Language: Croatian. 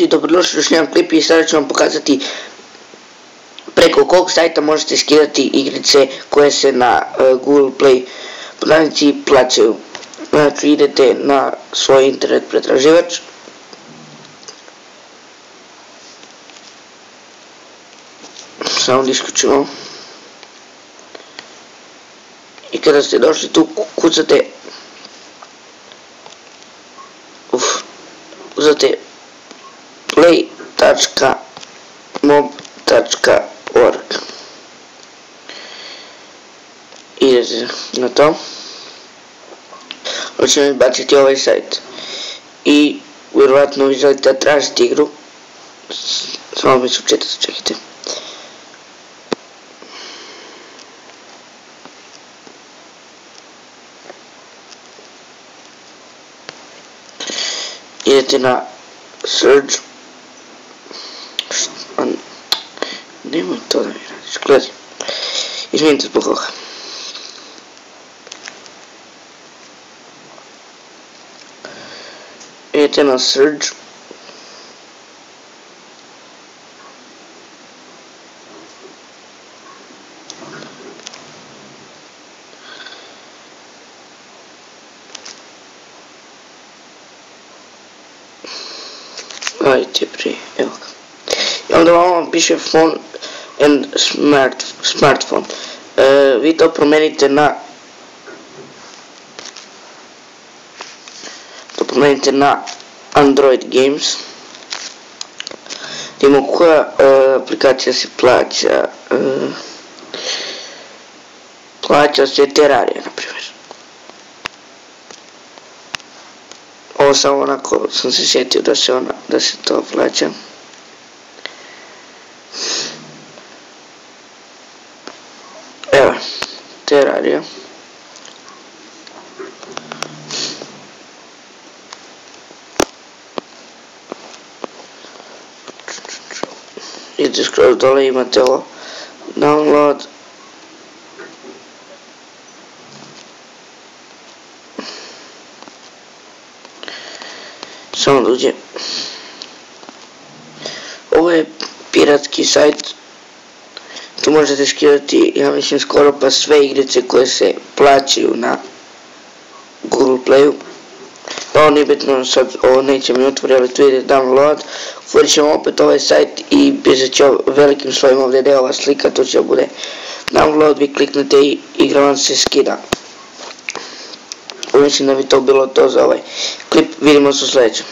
ljudi, dobrodošli u još jedan klip i sada ću vam pokazati preko kog sajta možete skidati igrice koje se na Google Play prodavnici plaćaju. Znači idete na svoj internet pretraživač, samo da isključimo, i kada ste došli tu kucate uzate play.mob.org, idete na to, on će vam izbaciti ovaj sajt i vjerovatno vi želite da tražite igru, samo mi su četiri, čekajte. Idete na search, nemoj to da mi radiš, gledaj, izvinite zbog ovoga. Idete na search, ajde prije, evo ga. I onda vam piše phone and smartphone. Vi to promijenite na Android Games. Vidimo koja aplikacija se plaća. Plaća se Terraria, na primjer. Ovo samo onako sam se sjetio da se to plaća. Evo, Terraria. Idete skroz dole, imate ovo download. Samo da uđe. Ovo je piratski sajt. Tu možete skidati, ja mislim, skoro pa sve igrice koje se plaćaju na Google Playu. Ovo nije bitno, sad ovo neće mi otvoriti, ali tu ide download. Otvorit ćemo opet ovaj sajt i pisat će velikim svojim ovdje gdje je ova slika, to će bude download, vi kliknete i igra vam se skida. Mislim da bi to bilo to za ovaj klip, vidimo se u sljedećem.